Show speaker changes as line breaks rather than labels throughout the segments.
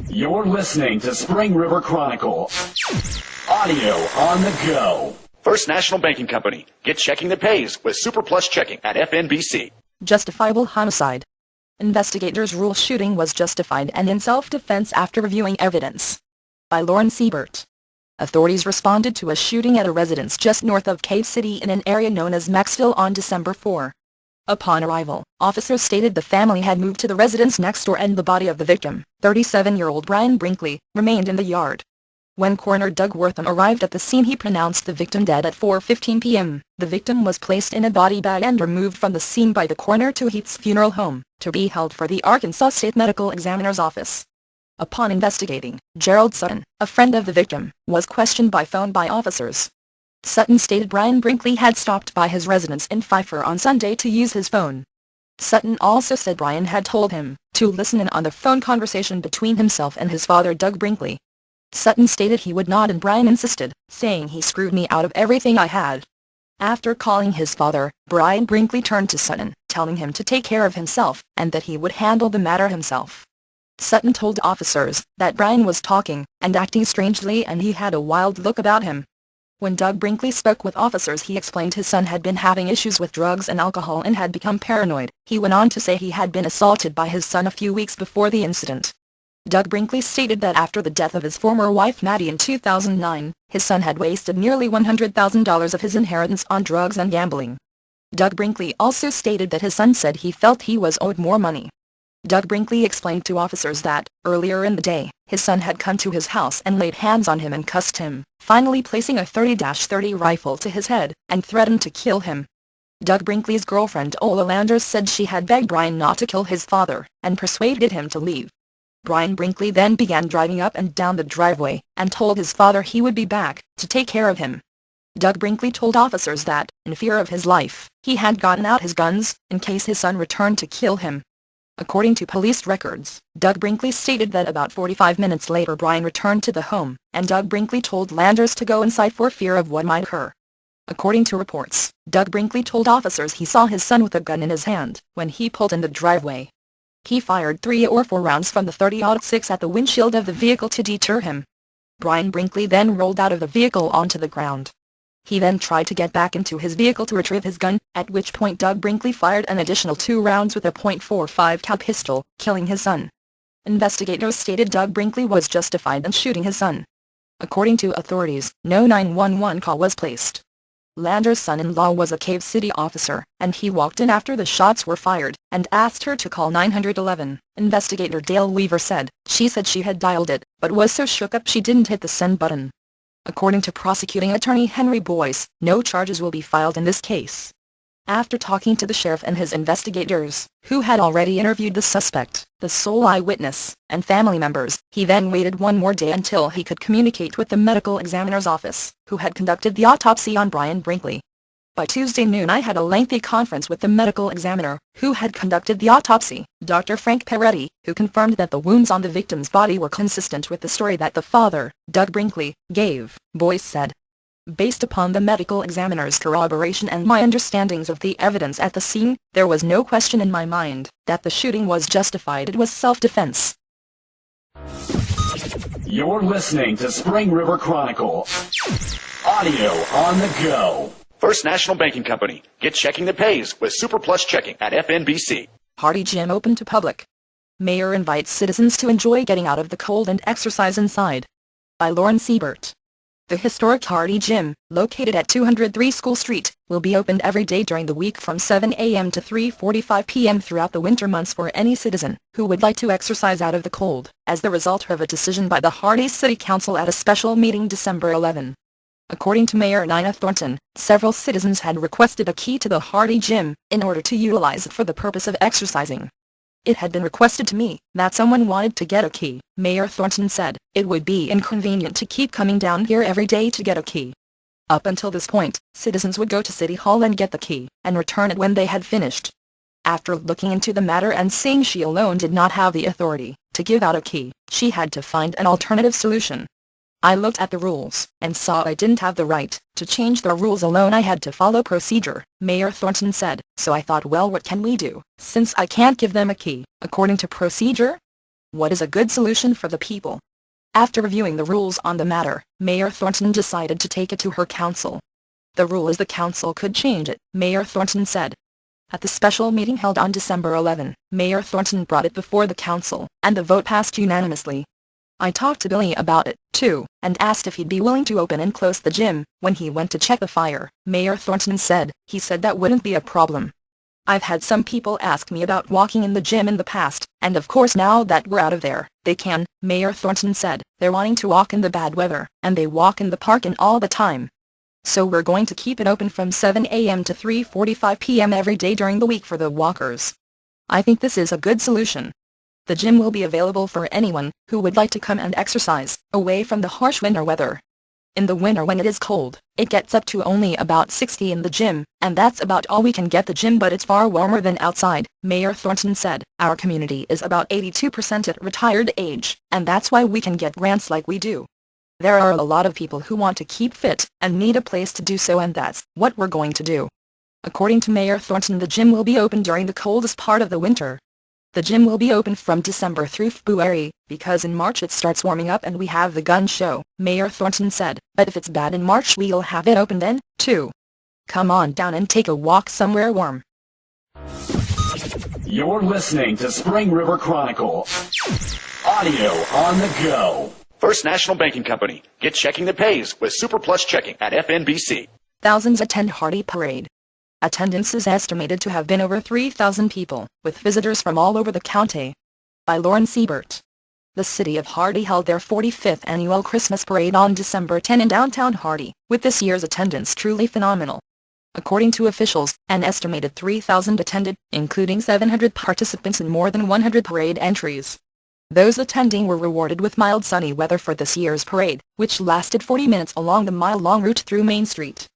You're listening to Spring River Chronicle. Audio on the go.
First National Banking Company. Get checking that pays with Super Plus Checking at FNBC.
Justifiable homicide. Investigators rule shooting was justified and in self-defense after reviewing evidence. By Lauren Siebert. Authorities responded to a shooting at a residence just north of Cave City in an area known as Maxville on December 4. Upon arrival, officers stated the family had moved to the residence next door and the body of the victim, 37-year-old Brian Brinkley, remained in the yard. When Coroner Doug Wortham arrived at the scene, he pronounced the victim dead at 4:15 p.m. The victim was placed in a body bag and removed from the scene by the coroner to Heath's funeral home, to be held for the Arkansas State Medical Examiner's Office. Upon investigating, Gerald Sutton, a friend of the victim, was questioned by phone by officers. Sutton stated Brian Brinkley had stopped by his residence in Pfeiffer on Sunday to use his phone. Sutton also said Brian had told him to listen in on the phone conversation between himself and his father Doug Brinkley. Sutton stated he would not, and Brian insisted, saying he screwed me out of everything I had. After calling his father, Brian Brinkley turned to Sutton, telling him to take care of himself and that he would handle the matter himself. Sutton told officers that Brian was talking and acting strangely and he had a wild look about him. When Doug Brinkley spoke with officers, he explained his son had been having issues with drugs and alcohol and had become paranoid. He went on to say he had been assaulted by his son a few weeks before the incident. Doug Brinkley stated that after the death of his former wife Maddie in 2009, his son had wasted nearly $100,000 of his inheritance on drugs and gambling. Doug Brinkley also stated that his son said he felt he was owed more money. Doug Brinkley explained to officers that, earlier in the day, his son had come to his house and laid hands on him and cussed him, finally placing a .30-30 rifle to his head, and threatened to kill him. Doug Brinkley's girlfriend Ola Landers said she had begged Brian not to kill his father, and persuaded him to leave. Brian Brinkley then began driving up and down the driveway, and told his father he would be back to take care of him. Doug Brinkley told officers that, in fear of his life, he had gotten out his guns, in case his son returned to kill him. According to police records, Doug Brinkley stated that about 45 minutes later Brian returned to the home, and Doug Brinkley told Landers to go inside for fear of what might occur. According to reports, Doug Brinkley told officers he saw his son with a gun in his hand when he pulled in the driveway. He fired 3 or 4 rounds from the .30-06 at the windshield of the vehicle to deter him. Brian Brinkley then rolled out of the vehicle onto the ground. He then tried to get back into his vehicle to retrieve his gun, at which point Doug Brinkley fired an additional 2 rounds with a .45 cal pistol, killing his son. Investigators stated Doug Brinkley was justified in shooting his son. According to authorities, no 911 call was placed. Landers' son-in-law was a Cave City officer, and he walked in after the shots were fired, and asked her to call 911. Investigator Dale Weaver said she had dialed it, but was so shook up she didn't hit the send button. According to prosecuting attorney Henry Boyce, no charges will be filed in this case. After talking to the sheriff and his investigators, who had already interviewed the suspect, the sole eyewitness, and family members, he then waited one more day until he could communicate with the medical examiner's office, who had conducted the autopsy on Brian Brinkley. By Tuesday noon I had a lengthy conference with the medical examiner, who had conducted the autopsy, Dr. Frank Peretti, who confirmed that the wounds on the victim's body were consistent with the story that the father, Doug Brinkley, gave, Boyce said. Based upon the medical examiner's corroboration and my understandings of the evidence at the scene, there was no question in my mind that the shooting was justified. It was self-defense.
You're listening to Spring River Chronicle. Audio on the go.
First National Banking Company. Get checking that pays with Super Plus Checking at FNBC.
Hardy Gym open to public. Mayor invites citizens to enjoy getting out of the cold and exercise inside. By Lauren Siebert. The historic Hardy Gym, located at 203 School Street, will be opened every day during the week from 7 a.m. to 3:45 p.m. throughout the winter months for any citizen who would like to exercise out of the cold, as the result of a decision by the Hardy City Council at a special meeting December 11. According to Mayor Nina Thornton, several citizens had requested a key to the Hardy Gym in order to utilize it for the purpose of exercising. It had been requested to me that someone wanted to get a key. Mayor Thornton said it would be inconvenient to keep coming down here every day to get a key. Up until this point, citizens would go to City Hall and get the key, and return it when they had finished. After looking into the matter and seeing she alone did not have the authority to give out a key, she had to find an alternative solution. I looked at the rules and saw I didn't have the right to change the rules alone. I had to follow procedure, Mayor Thornton said. So I thought, well, what can we do, since I can't give them a key, according to procedure? What is a good solution for the people? After reviewing the rules on the matter, Mayor Thornton decided to take it to her council. The rule is the council could change it, Mayor Thornton said. At the special meeting held on December 11, Mayor Thornton brought it before the council, and the vote passed unanimously. I talked to Billy about it, too, and asked if he'd be willing to open and close the gym when he went to check the fire, Mayor Thornton said. He said that wouldn't be a problem. I've had some people ask me about walking in the gym in the past, and of course now that we're out of there, they can, Mayor Thornton said. They're wanting to walk in the bad weather, and they walk in the park and all the time. So we're going to keep it open from 7 a.m. to 3:45 p.m. every day during the week for the walkers. I think this is a good solution. The gym will be available for anyone who would like to come and exercise, away from the harsh winter weather. In the winter when it is cold, it gets up to only about 60 in the gym, and that's about all we can get the gym, but it's far warmer than outside, Mayor Thornton said. Our community is about 82% at retired age, and that's why we can get grants like we do. There are a lot of people who want to keep fit and need a place to do so, and that's what we're going to do. According to Mayor Thornton, the gym will be open during the coldest part of the winter. The gym will be open from December through February, because in March it starts warming up and we have the gun show, Mayor Thornton said. But if it's bad in March, we'll have it open then, too. Come on down and take a walk somewhere warm.
You're listening to Spring River Chronicle. Audio on the go.
First National Banking Company. Get checking that pays with Super Plus Checking at FNBC.
Thousands attend Hardy Parade. Attendance is estimated to have been over 3,000 people, with visitors from all over the county. By Lauren Siebert. The city of Hardy held their 45th annual Christmas parade on December 10 in downtown Hardy, with this year's attendance truly phenomenal. According to officials, an estimated 3,000 attended, including 700 participants and more than 100 parade entries. Those attending were rewarded with mild sunny weather for this year's parade, which lasted 40 minutes along the mile-long route through Main Street.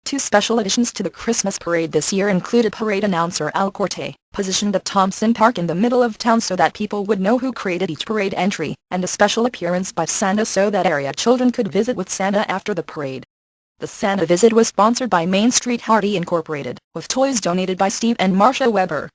Two special additions to the Christmas parade this year included parade announcer Al Corte, positioned at Thompson Park in the middle of town so that people would know who created each parade entry, and a special appearance by Santa so that area children could visit with Santa after the parade. The Santa visit was sponsored by Main Street Hardy Incorporated, with toys donated by Steve and Marcia Weber.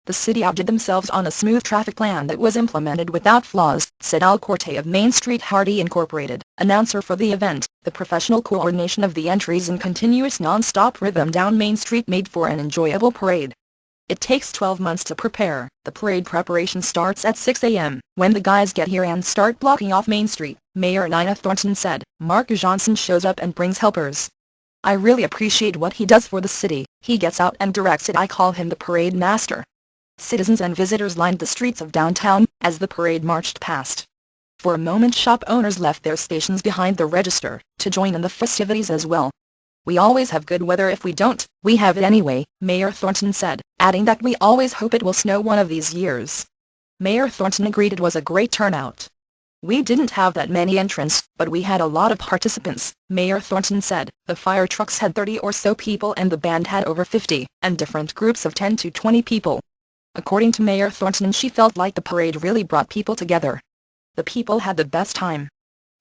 The city outdid themselves on a smooth traffic plan that was implemented without flaws, said Al Corte of Main Street Hardy Incorporated, announcer for the event. The professional coordination of the entries and continuous non-stop rhythm down Main Street made for an enjoyable parade. It takes 12 months to prepare. The parade preparation starts at 6 a.m. when the guys get here and start blocking off Main Street, Mayor Nina Thornton said. Mark Johnson shows up and brings helpers. I really appreciate what he does for the city. He gets out and directs it. I call him the parade master. Citizens and visitors lined the streets of downtown as the parade marched past. For a moment, shop owners left their stations behind the register to join in the festivities as well. We always have good weather. If we don't, we have it anyway, Mayor Thornton said, adding that we always hope it will snow one of these years. Mayor Thornton agreed it was a great turnout. We didn't have that many entrants, but we had a lot of participants, Mayor Thornton said. The fire trucks had 30 or so people and the band had over 50, and different groups of 10 to 20 people. According to Mayor Thornton, she felt like the parade really brought people together. The people had the best time.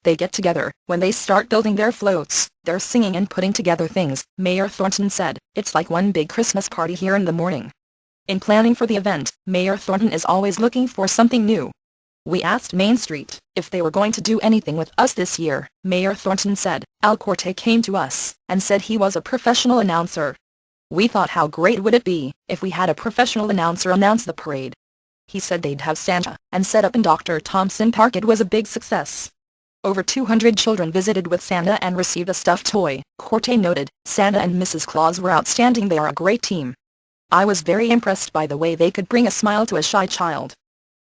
They get together when they start building their floats, they're singing and putting together things, Mayor Thornton said. It's like one big Christmas party here in the morning. In planning for the event, Mayor Thornton is always looking for something new. We asked Main Street if they were going to do anything with us this year, Mayor Thornton said. Al Corte came to us and said he was a professional announcer. We thought how great would it be if we had a professional announcer announce the parade. He said they'd have Santa and set up in Dr. Thompson Park. It was a big success. Over 200 children visited with Santa and received a stuffed toy, Corte noted. Santa and Mrs. Claus were outstanding. They are a great team. I was very impressed by the way they could bring a smile to a shy child.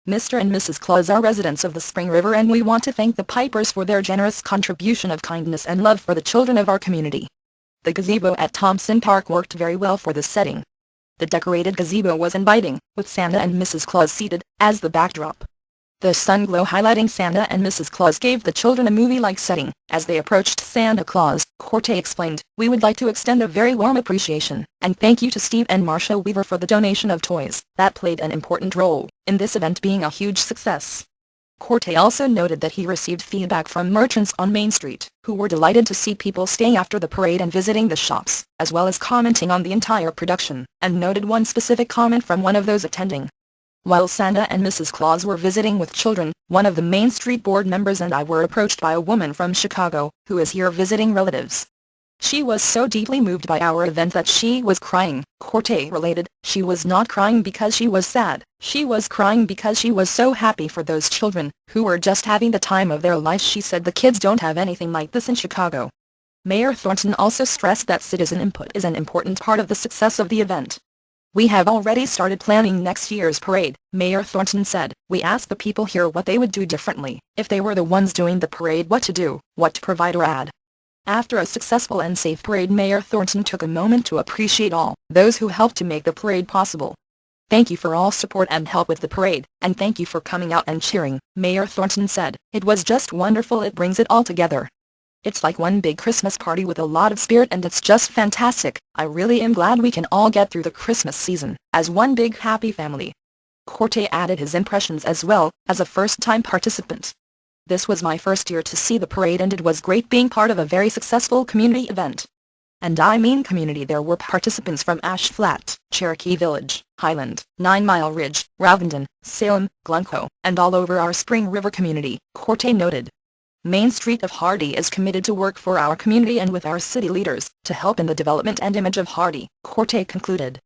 Mr. and Mrs. Claus are residents of the Spring River, and we want to thank the Pipers for their generous contribution of kindness and love for the children of our community. The gazebo at Thompson Park worked very well for the setting. The decorated gazebo was inviting, with Santa and Mrs. Claus seated as the backdrop. The sun glow highlighting Santa and Mrs. Claus gave the children a movie-like setting as they approached Santa Claus. Corte explained, "We would like to extend a very warm appreciation and thank you to Steve and Marcia Weaver for the donation of toys that played an important role in this event being a huge success." Corte also noted that he received feedback from merchants on Main Street, who were delighted to see people staying after the parade and visiting the shops, as well as commenting on the entire production, and noted one specific comment from one of those attending. While Santa and Mrs. Claus were visiting with children, one of the Main Street Board members and I were approached by a woman from Chicago, who is here visiting relatives. She was so deeply moved by our event that she was crying. Corte related, she was not crying because she was sad, she was crying because she was so happy for those children, who were just having the time of their lives. She said the kids don't have anything like this in Chicago. Mayor Thornton also stressed that citizen input is an important part of the success of the event. We have already started planning next year's parade, Mayor Thornton said. We asked the people here what they would do differently, if they were the ones doing the parade, what to do, what to provide or add. After a successful and safe parade, Mayor Thornton took a moment to appreciate all those who helped to make the parade possible. Thank you for all support and help with the parade, and thank you for coming out and cheering, Mayor Thornton said. It was just wonderful, it brings it all together. It's like one big Christmas party with a lot of spirit and it's just fantastic. I really am glad we can all get through the Christmas season as one big happy family. Corte added his impressions as well, as a first-time participant. This was my first year to see the parade and it was great being part of a very successful community event. And I mean community. There were participants from Ash Flat, Cherokee Village, Highland, 9 Mile Ridge, Ravenden, Salem, Glencoe, and all over our Spring River community, Corte noted. Main Street of Hardy is committed to work for our community and with our city leaders, to help in the development and image of Hardy, Corte concluded.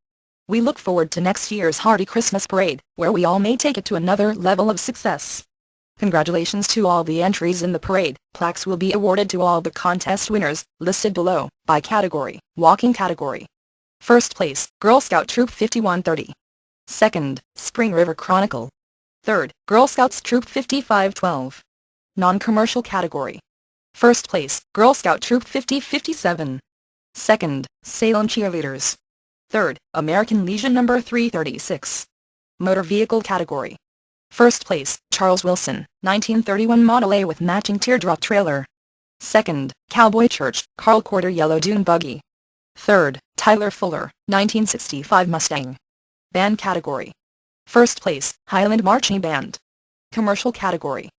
We look forward to next year's Hardy Christmas Parade, where we all may take it to another level of success. Congratulations to all the entries in the parade. Plaques will be awarded to all the contest winners, listed below, by category. Walking category. First place, Girl Scout Troop 5130. Second, Spring River Chronicle. Third, Girl Scouts Troop 5512. Non-commercial category. First place, Girl Scout Troop 5057. Second, Salem Cheerleaders. Third, American Legion No. 336. Motor vehicle category. First place, Charles Wilson, 1931 Model A with matching teardrop trailer. Second, Cowboy Church, Carl Quarter Yellow Dune Buggy. Third, Tyler Fuller, 1965 Mustang. Band category. First place, Highland Marching Band. Commercial category.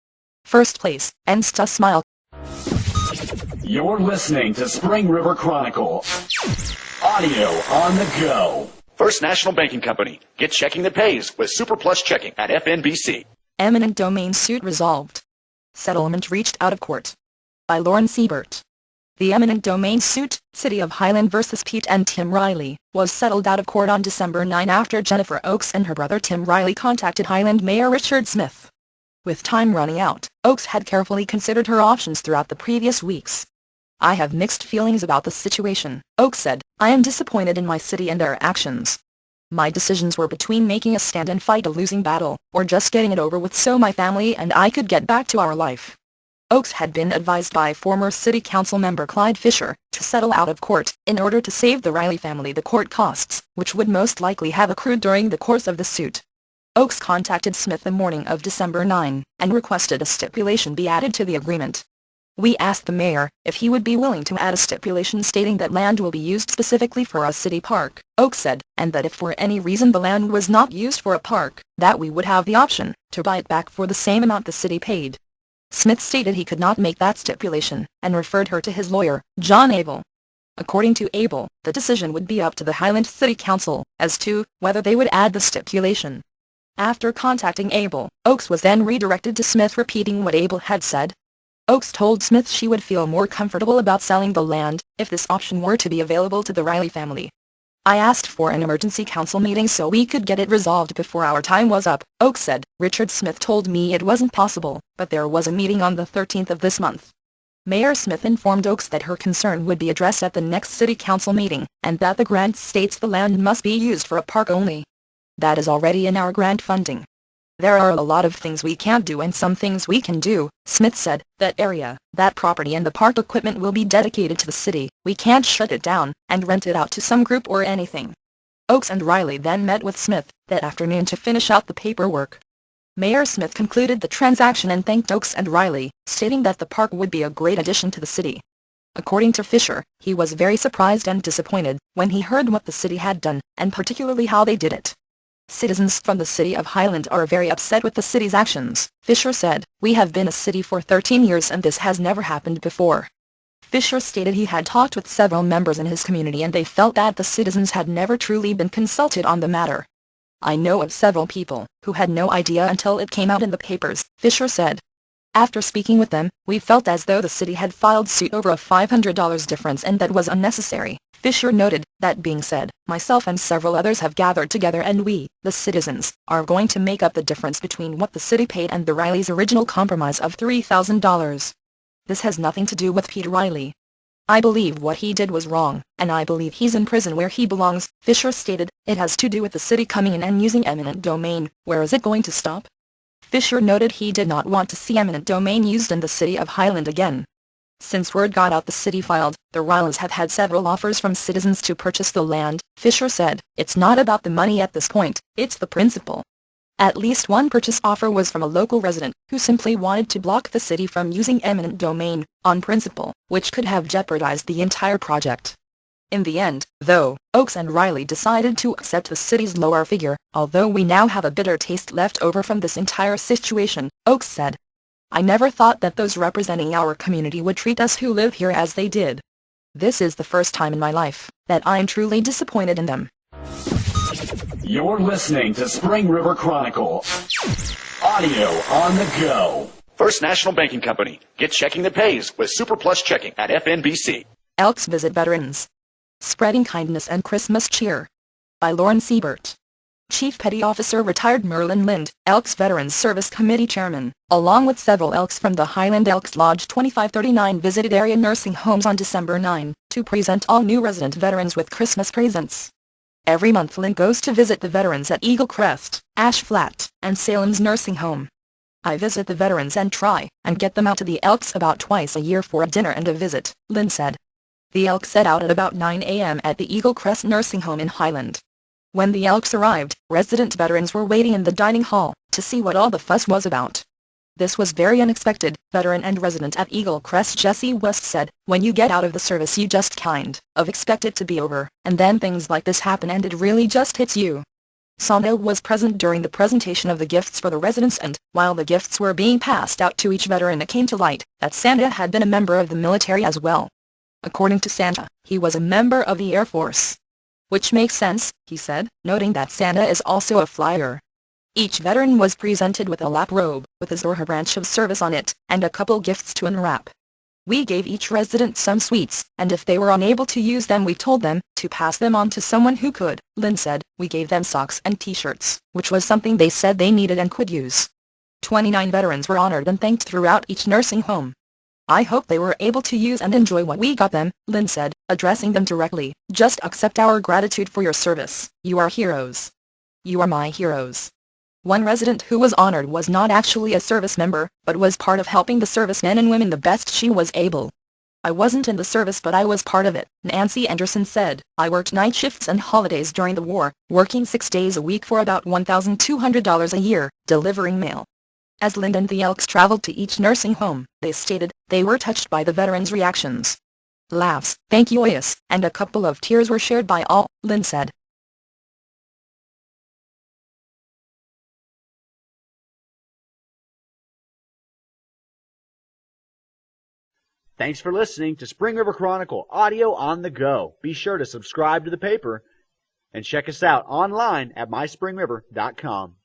First place, Ensta Smile.
You're listening to Spring River Chronicle. Audio on the go.
First National Banking Company. Get checking that pays with Super Plus Checking at FNBC.
Eminent Domain suit resolved. Settlement reached out of court. By Lauren Siebert. The eminent domain suit, City of Highland vs. Pete and Tim Riley, was settled out of court on December 9 after Jennifer Oakes and her brother Tim Riley contacted Highland Mayor Richard Smith. With time running out, Oakes had carefully considered her options throughout the previous weeks. I have mixed feelings about the situation, Oakes said. I am disappointed in my city and their actions. My decisions were between making a stand and fight a losing battle, or just getting it over with so my family and I could get back to our life. Oakes had been advised by former City Council member Clyde Fisher to settle out of court in order to save the Riley family the court costs, which would most likely have accrued during the course of the suit. Oakes contacted Smith the morning of December 9 and requested a stipulation be added to the agreement. We asked the mayor if he would be willing to add a stipulation stating that land will be used specifically for a city park, Oakes said, and that if for any reason the land was not used for a park, that we would have the option to buy it back for the same amount the city paid. Smith stated he could not make that stipulation, and referred her to his lawyer, John Abel. According to Abel, the decision would be up to the Highland City Council as to whether they would add the stipulation. After contacting Abel, Oakes was then redirected to Smith, repeating what Abel had said. Oakes told Smith she would feel more comfortable about selling the land if this option were to be available to the Riley family. I asked for an emergency council meeting so we could get it resolved before our time was up, Oakes said. Richard Smith told me it wasn't possible, but there was a meeting on the 13th of this month. Mayor Smith informed Oakes that her concern would be addressed at the next city council meeting, and that the grant states the land must be used for a park only. That is already in our grant funding. There are a lot of things we can't do and some things we can do, Smith said. That area, that property and the park equipment will be dedicated to the city. We can't shut it down and rent it out to some group or anything. Oakes and Riley then met with Smith that afternoon to finish out the paperwork. Mayor Smith concluded the transaction and thanked Oakes and Riley, stating that the park would be a great addition to the city. According to Fisher, he was very surprised and disappointed when he heard what the city had done, and particularly how they did it. Citizens from the city of Highland are very upset with the city's actions, Fisher said. We have been a city for 13 years and this has never happened before. Fisher stated he had talked with several members in his community and they felt that the citizens had never truly been consulted on the matter. I know of several people who had no idea until it came out in the papers, Fisher said. After speaking with them, we felt as though the city had filed suit over a $500 difference and that was unnecessary. Fisher noted. That being said, myself and several others have gathered together and we, the citizens, are going to make up the difference between what the city paid and the Riley's original compromise of $3,000. This has nothing to do with Peter Riley. I believe what he did was wrong, and I believe he's in prison where he belongs, Fisher stated. It has to do with the city coming in and using eminent domain. Where is it going to stop? Fisher noted he did not want to see eminent domain used in the city of Highland again. Since word got out the city filed, the Rylands have had several offers from citizens to purchase the land, Fisher said. It's not about the money at this point, it's the principle. At least one purchase offer was from a local resident, who simply wanted to block the city from using eminent domain, on principle, which could have jeopardized the entire project. In the end, though, Oaks and Riley decided to accept the city's lower figure, although we now have a bitter taste left over from this entire situation, Oaks said. I never thought that those representing our community would treat us who live here as they did. This is the first time in my life that I'm truly disappointed in them.
You're listening to Spring River Chronicle. Audio on the go.
First National Banking Company. Get checking that pays with Super Plus Checking at FNBC.
Elks visit veterans. Spreading kindness and Christmas cheer. By Lauren Siebert. Chief Petty Officer Retired Merlin Lind, Elks Veterans Service Committee Chairman, along with several Elks from the Highland Elks Lodge 2539 visited area nursing homes on December 9, to present all new resident veterans with Christmas presents. Every month Lind goes to visit the veterans at Eagle Crest, Ash Flat, and Salem's nursing home. I visit the veterans and try and get them out to the Elks about twice a year for a dinner and a visit, Lind said. The Elks set out at about 9 a.m. at the Eagle Crest nursing home in Highland. When the Elks arrived, resident veterans were waiting in the dining hall to see what all the fuss was about. This was very unexpected, veteran and resident at Eagle Crest Jesse West said. When you get out of the service you just kind of expect it to be over, and then things like this happen and it really just hits you. Santa was present during the presentation of the gifts for the residents, and while the gifts were being passed out to each veteran it came to light that Santa had been a member of the military as well. According to Santa, he was a member of the Air Force. Which makes sense, he said, noting that Santa is also a flyer. Each veteran was presented with a lap robe, with his or her branch of service on it, and a couple gifts to unwrap. We gave each resident some sweets, and if they were unable to use them we told them to pass them on to someone who could, Lynn said. We gave them socks and t-shirts, which was something they said they needed and could use. 29 veterans were honored and thanked throughout each nursing home. I hope they were able to use and enjoy what we got them, Lynn said, addressing them directly. Just accept our gratitude for your service. You are heroes. You are my heroes. One resident who was honored was not actually a service member, but was part of helping the servicemen and women the best she was able. I wasn't in the service but I was part of it, Nancy Anderson said. I worked night shifts and holidays during the war, working 6 days a week for about $1,200 a year, delivering mail. As Lynn and the Elks traveled to each nursing home, they stated they were touched by the veterans' reactions. Laughs, thank yous, and a couple of tears were shared by all, Lynn said.
Thanks for listening to Spring River Chronicle Audio on the Go. Be sure to subscribe to the paper and check us out online at myspringriver.com.